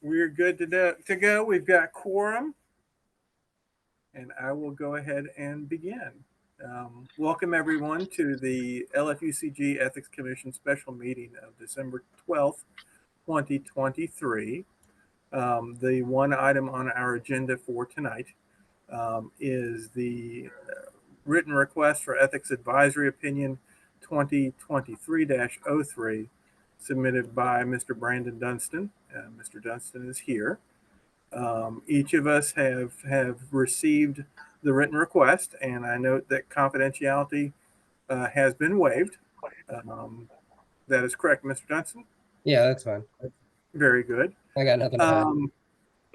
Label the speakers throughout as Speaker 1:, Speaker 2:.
Speaker 1: We're good to go. We've got quorum, and I will go ahead and begin. Welcome, everyone, to the LFUCG Ethics Commission special meeting of December 12th, 2023. The one item on our agenda for tonight is the written request for Ethics Advisory Opinion 2023-03 submitted by Mr. Brandon Dunstan. Mr. Dunstan is here. Each of us have received the written request, and I note that confidentiality has been waived. That is correct, Mr. Dunstan?
Speaker 2: Yeah, that's fine.
Speaker 1: Very good.
Speaker 2: I got nothing to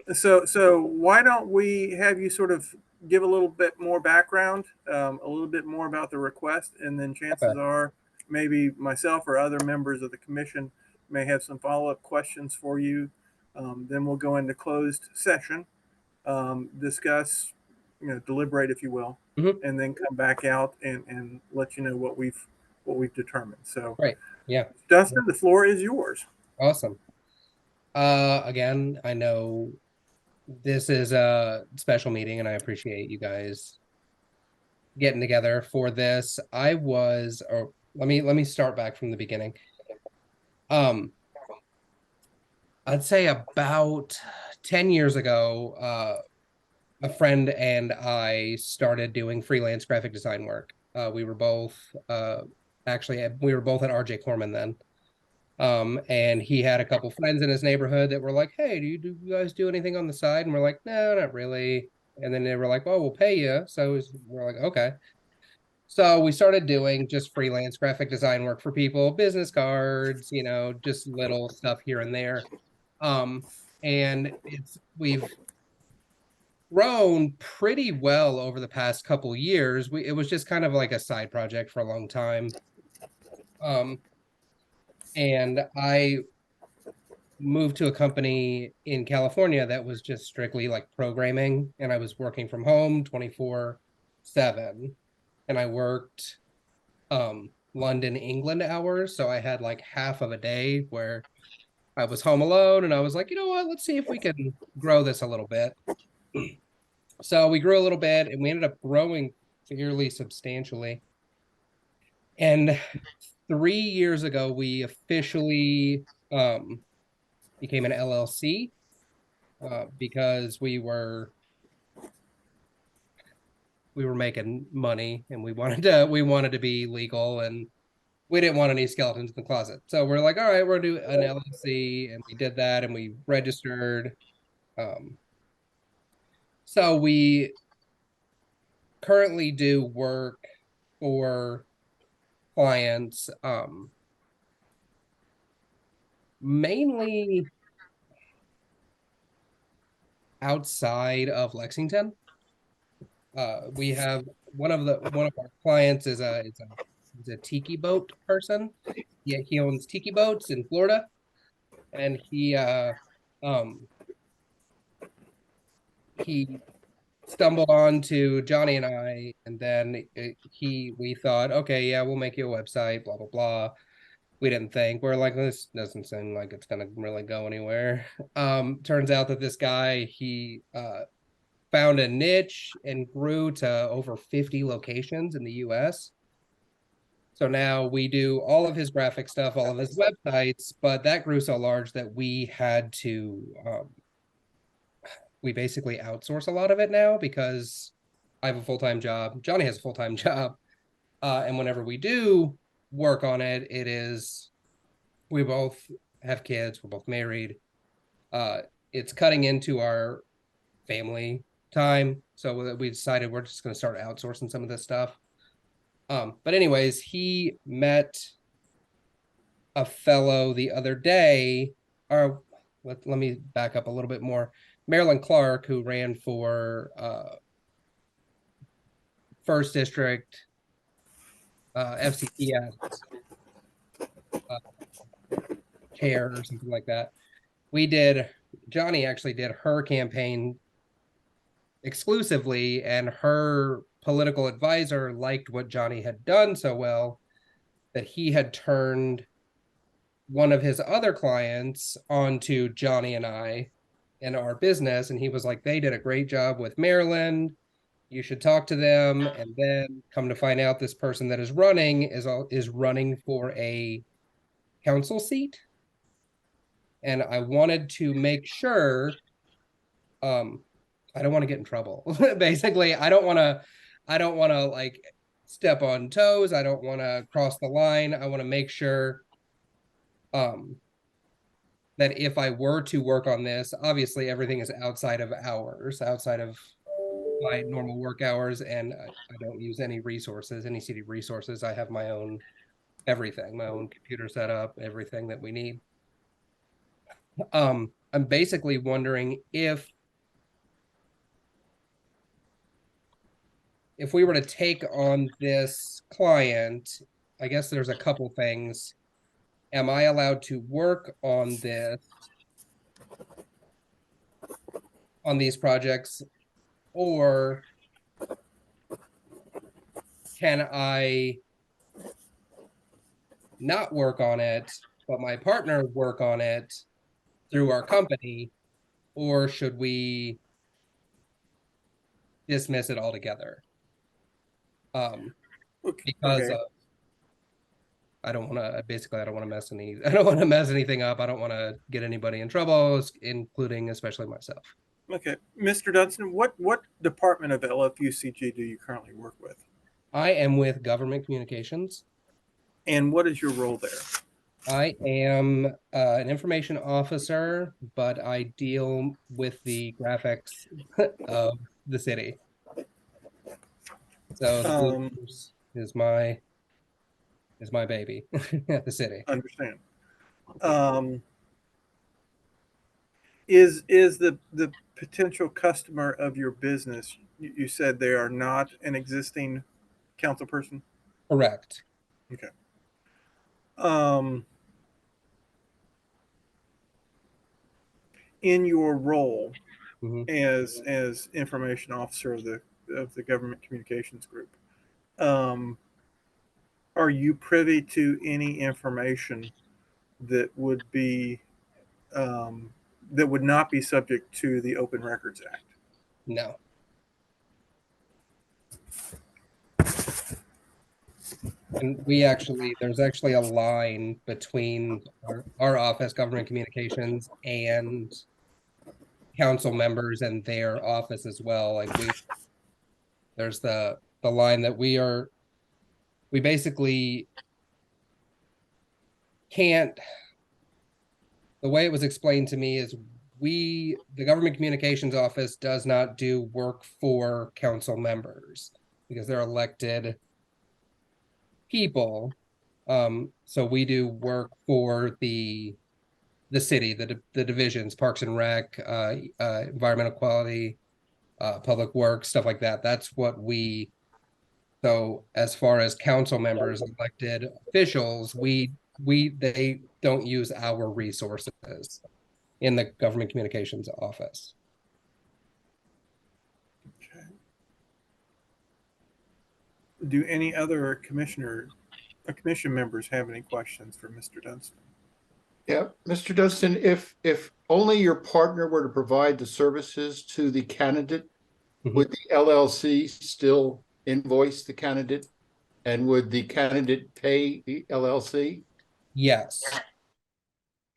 Speaker 2: add.
Speaker 1: So why don't we have you sort of give a little bit more background, a little bit more about the request, and then chances
Speaker 2: Okay.
Speaker 1: are maybe myself or other members of the commission may have some follow-up questions for you. Then we'll go into closed session, discuss, deliberate, if you will,
Speaker 2: Mhm.
Speaker 1: and then come back out and let you know what we've determined. So,
Speaker 2: Right. Yeah.
Speaker 1: Dustin, the floor is yours.
Speaker 2: Awesome. Again, I know this is a special meeting and I appreciate you guys getting together for this. Or let me start back from the beginning. Um, I'd say about 10 years ago, a friend and I started doing freelance graphic design work. We were both we were both at RJ Corman then. And he had a couple friends in his neighborhood that were like, "Hey, do you guys do anything on the side?" And we're like, "No, not really." And then they were like, "Well, we'll pay you." We're like, "Okay." So we started doing just freelance graphic design work for people, business cards, just little stuff here and there. Um, and we've grown pretty well over the past couple years. It was just kind of like a side project for a long time. Um, and I moved to a company in California that was just strictly like programming, and I was working from home 24/7. And I worked London, England hours. So I had like half of a day where I was home alone and I was like, you know what, let's see if we can grow this a little bit. So we grew a little bit and we ended up growing fairly substantially. And 3 years ago, we officially became an LLC because we were making money and we wanted to be legal, and we didn't want any skeletons in the closet. So we're like, all right, we're gonna do an LLC, and we did that, and we registered. Um, so we currently do work for clients, mainly outside of Lexington. We have one of our clients is a tiki boat person. Yeah, he owns tiki boats in Florida, and um he stumbled on to Johnny and I, and then we thought, okay, yeah, we'll make you a website, blah blah blah. We didn't think, we're like, this doesn't seem like it's gonna really go anywhere. Turns out that this guy, he found a niche and grew to over 50 locations in the US. So now we do all of his graphic stuff, all of his websites, but that grew so large that we basically outsource a lot of it now because I have a full-time job. Johnny has a full-time job. And whenever we do work on it, we both have kids, we're both married. Uh, it's cutting into our family time. So we decided we're just going to start outsourcing some of this stuff. But anyways, he met a fellow the other day, or let me back up a little bit more. Marilyn Clark, who ran for first district FCTS chair or something like that. Johnny actually did her campaign exclusively, and her political advisor liked what Johnny had done so well that he had turned one of his other clients onto Johnny and I. in our business, and he was like, they did a great job with Maryland. You should talk to them. And then come to find out, this person that is running is running for a council seat. And I wanted to make sure, I don't want to get in trouble. Basically, I don't want to like step on toes. I don't want to cross the line. I want to make sure um that if I were to work on this, obviously everything is outside of hours, outside of my normal work hours, and I don't use any resources, any city resources. I have my own everything, my own computer setup, everything that we need. I'm basically wondering if we were to take on this client, I guess there's a couple things. Am I allowed to work on these projects, or can I not work on it, but my partner work on it through our company, or should we dismiss it altogether? Because
Speaker 1: Okay.
Speaker 2: I don't want to basically I don't want to mess any I don't want to mess anything up. I don't want to get anybody in trouble, including especially myself.
Speaker 1: Okay. Mr. Dunstan, what department of LFUCG do you currently work with?
Speaker 2: I am with government communications.
Speaker 1: And what is your role there?
Speaker 2: I am an information officer, but I deal with the graphics of the city. So the
Speaker 1: Um,
Speaker 2: Blues is my baby at the city.
Speaker 1: understand. Um, is the potential customer of your business? You said they are not an existing council person.
Speaker 2: Correct.
Speaker 1: Okay. Um, in your role
Speaker 2: Mm-hmm.
Speaker 1: as information officer of the government communications group, um, are you privy to any information that would be um, that would not be subject to the Open Records Act?
Speaker 2: No. And there's actually a line between our office, government communications, and council members and their office as well. Like there's the line that we basically can't. The way it was explained to me is the government communications office does not do work for council members because they're elected people. So we do work for the city, the divisions, Parks and Rec, environmental quality, public works, stuff like that. That's what we. So as far as council members, elected officials, they don't use our resources in the government communications office.
Speaker 1: Okay. Do any other commission members have any questions for Mr. Dunstan?
Speaker 3: Yeah, Mr. Dunstan, if only your partner were to provide the services to the candidate, would the LLC still invoice the candidate? And would the candidate pay the LLC?
Speaker 2: Yes.
Speaker 3: Right.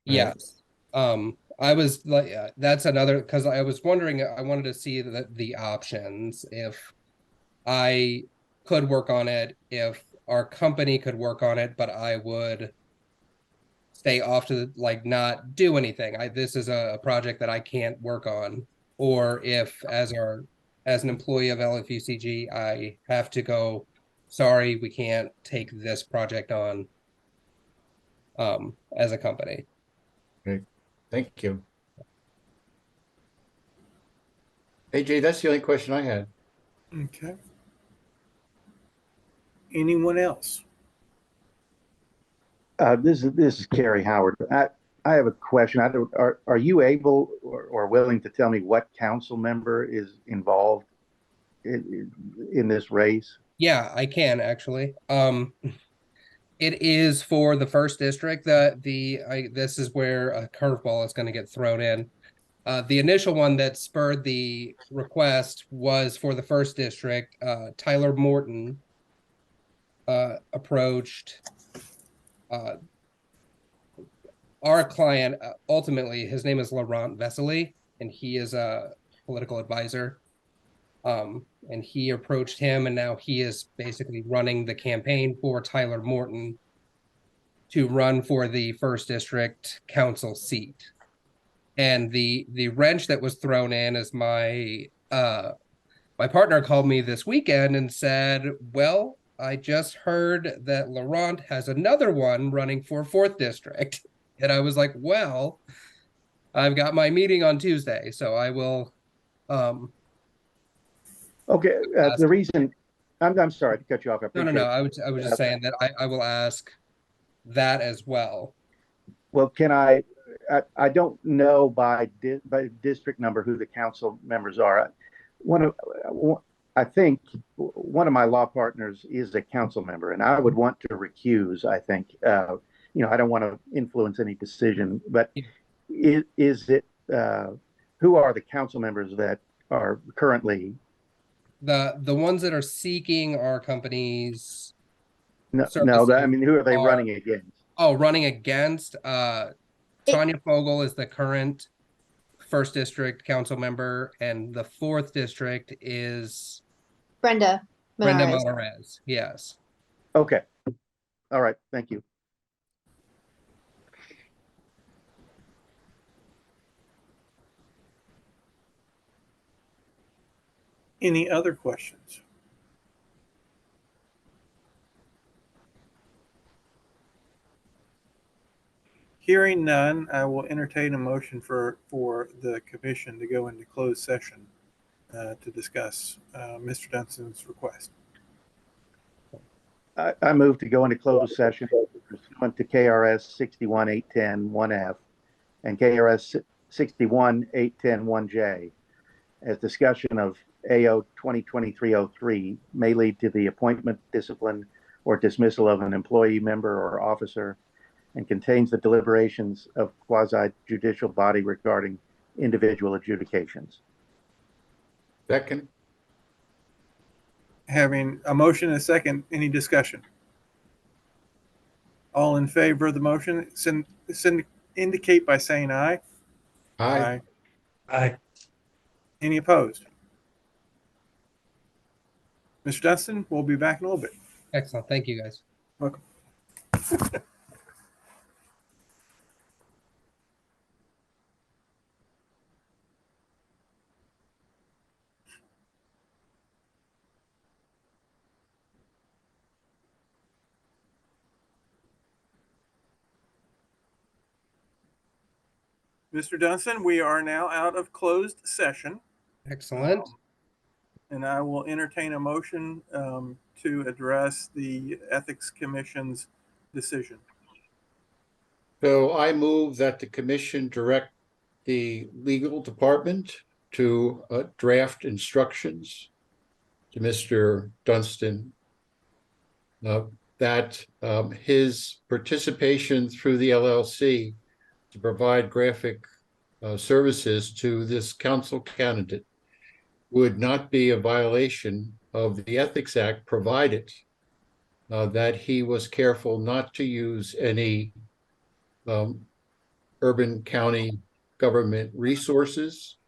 Speaker 2: Yes. I was like, that's another, because I was wondering, I wanted to see the options if I could work on it, if our company could work on it, but I would stay off to like not do anything. This is a project that I can't work on, or if as an employee of LFUCG, I have to go, sorry, we can't take this project on as a company.
Speaker 3: Great. Thank you. AJ, that's the only question I had.
Speaker 1: Okay. Anyone else?
Speaker 4: This is Kerry Howard. I have a question. Are you able or willing to tell me what council member is involved in this race?
Speaker 2: Yeah, I can actually. It is for the first district. This is where a curveball is going to get thrown in. The initial one that spurred the request was for the first district. Tyler Morton approached our client. Ultimately, his name is Laurent Vesely, and he is a political advisor. And he approached him, and now he is basically running the campaign for Tyler Morton to run for the first district council seat. And the wrench that was thrown in is my partner called me this weekend and said, well, I just heard that Laurent has another one running for fourth district. And I was like, well, I've got my meeting on Tuesday, so I will
Speaker 4: Okay, the reason, I'm sorry to cut you off. I
Speaker 2: no,
Speaker 4: appreciate
Speaker 2: I was just saying that I will ask that as well.
Speaker 4: Well, I don't know by district number who the council members are. I think one of my law partners is a council member, and I would want to recuse. I think, I don't want to influence any decision, but is it, who are the council members that are currently?
Speaker 2: The ones that are seeking our companies.
Speaker 4: No, I mean, who are they running against?
Speaker 2: Oh, running against, Tanya Fogel is the current first district council member, and the fourth district is
Speaker 5: Brenda
Speaker 2: Monarez. Yes.
Speaker 4: Okay. All right. Thank you.
Speaker 1: Any other questions? Hearing none, I will entertain a motion for the commission to go into closed session to discuss Mr. Dunstan's request.
Speaker 4: I move to go into closed session pursuant to KRS 61-810-1F and KRS 61-810-1J as discussion of AO 2023-03 may lead to the appointment, discipline, or dismissal of an employee, member, or officer, and contains the deliberations of quasi-judicial body regarding individual adjudications.
Speaker 3: Second.
Speaker 1: Having a motion and a second, any discussion? All in favor of the motion, indicate by saying aye.
Speaker 3: Aye.
Speaker 1: Aye. Any opposed? Mr. Dunstan, we'll be back in a little bit.
Speaker 2: Excellent. Thank you, guys.
Speaker 1: Welcome. Mr. Dunstan, we are now out of closed session.
Speaker 2: Excellent.
Speaker 1: And I will entertain a motion to address the Ethics Commission's decision.
Speaker 3: So I move that the commission direct the legal department to draft instructions to Mr. Dunstan that his participation through the LLC to provide graphic services to this council candidate would not be a violation of the Ethics Act, provided that he was careful not to use any urban county government resources,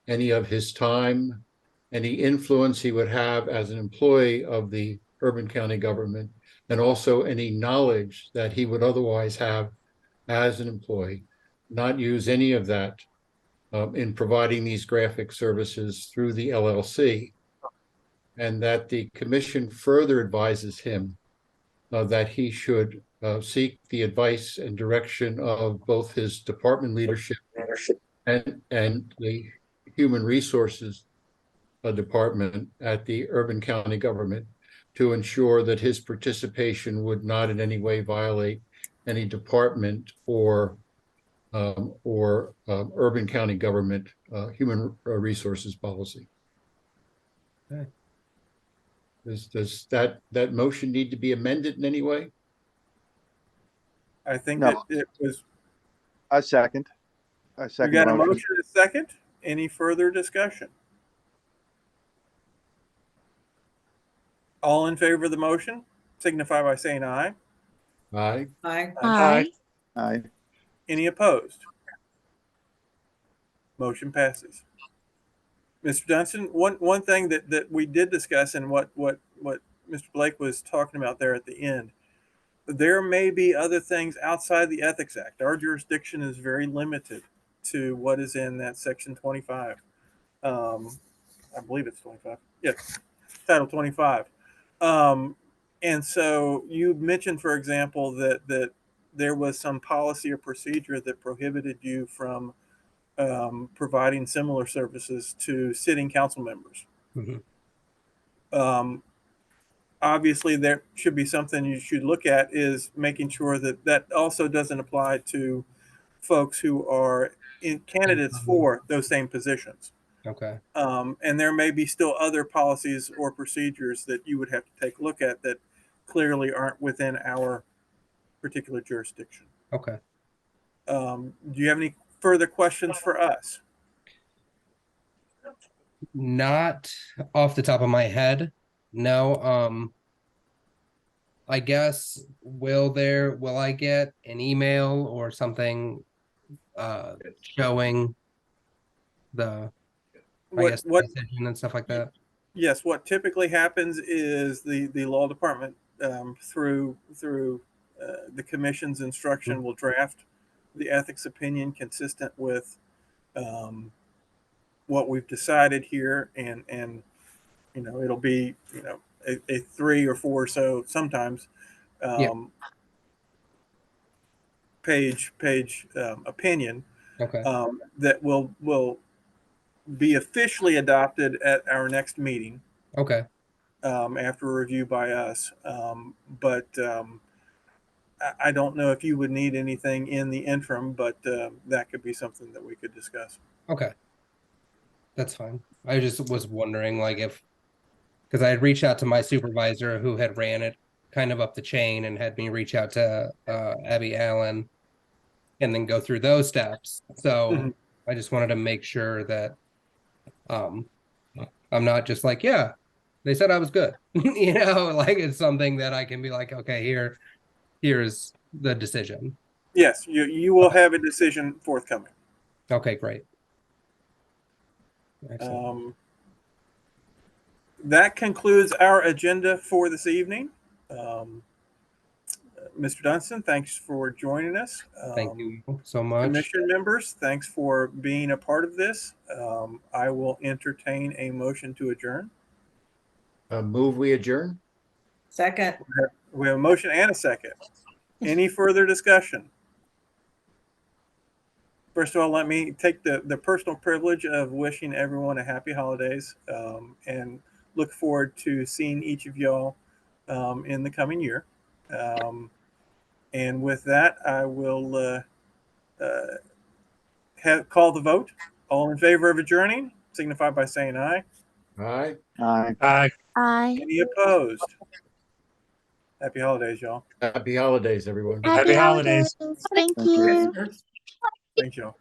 Speaker 3: any of his time, any influence he would have as an employee of the urban county government, and also any knowledge that he would otherwise have as an employee, not use any of that in providing these graphic services through the LLC, and that the commission further advises him that he should seek the advice and direction of both his department leadership and the human resources department at the urban county government to ensure that his participation would not in any way violate any department or urban county government human resources policy.
Speaker 2: Okay.
Speaker 3: Does that motion need to be amended in any way?
Speaker 1: I think
Speaker 4: No.
Speaker 1: that it was.
Speaker 4: I second. I
Speaker 1: We
Speaker 4: second
Speaker 1: got
Speaker 4: the
Speaker 1: a
Speaker 4: motion.
Speaker 1: motion and a second. Any further discussion? All in favor of the motion signify by saying aye.
Speaker 3: Aye.
Speaker 5: Aye.
Speaker 6: Aye.
Speaker 4: Aye.
Speaker 1: Any opposed? Motion passes. Mr. Dunstan, one thing that we did discuss and what Mr. Blake was talking about there at the end, there may be other things outside the Ethics Act. Our jurisdiction is very limited to what is in that section 25. I believe it's 25. Yes, Title 25. And so you mentioned, for example, that there was some policy or procedure that prohibited you from providing similar services to sitting council members.
Speaker 2: Mhm.
Speaker 1: Obviously, there should be something you should look at is making sure that that also doesn't apply to folks who are in candidates for those same positions.
Speaker 2: Okay.
Speaker 1: And there may be still other policies or procedures that you would have to take a look at that clearly aren't within our particular jurisdiction.
Speaker 2: Okay.
Speaker 1: Do you have any further questions for us?
Speaker 2: Not off the top of my head. No. I guess will I get an email or something showing the
Speaker 1: What
Speaker 2: decision and stuff like that?
Speaker 1: Yes, what typically happens is the law department through the commission's instruction will draft the ethics opinion consistent with what we've decided here, and it'll be a 3 or 4 or so sometimes page opinion
Speaker 2: Okay.
Speaker 1: that will be officially adopted at our next meeting.
Speaker 2: Okay.
Speaker 1: After a review by us. But I don't know if you would need anything in the interim, but that could be something that we could discuss.
Speaker 2: Okay. That's fine. I just was wondering, like, because I had reached out to my supervisor who had ran it kind of up the chain and had me reach out to Abby Allen and then go through those steps. So I just wanted to make sure that I'm not just like, yeah, they said I was good. Like it's something that I can be like, okay, here's the decision.
Speaker 1: Yes, you will have a decision forthcoming.
Speaker 2: Okay, great. Excellent.
Speaker 1: That concludes our agenda for this evening. Mr. Dunstan, thanks for joining us.
Speaker 2: Thank you so much.
Speaker 1: Commission members, thanks for being a part of this. I will entertain a motion to adjourn.
Speaker 3: Move we adjourn?
Speaker 5: Second.
Speaker 1: We have a motion and a second. Any further discussion? First of all, let me take the personal privilege of wishing everyone a happy holidays and look forward to seeing each of y'all in the coming year. And with that, I will call the vote. All in favor of adjourning, signify by saying aye.
Speaker 3: Aye.
Speaker 4: Aye.
Speaker 6: Aye.
Speaker 1: Any opposed? Happy holidays, y'all.
Speaker 3: Happy holidays, everyone.
Speaker 6: Happy holidays. Thank you.
Speaker 1: Thanks, y'all.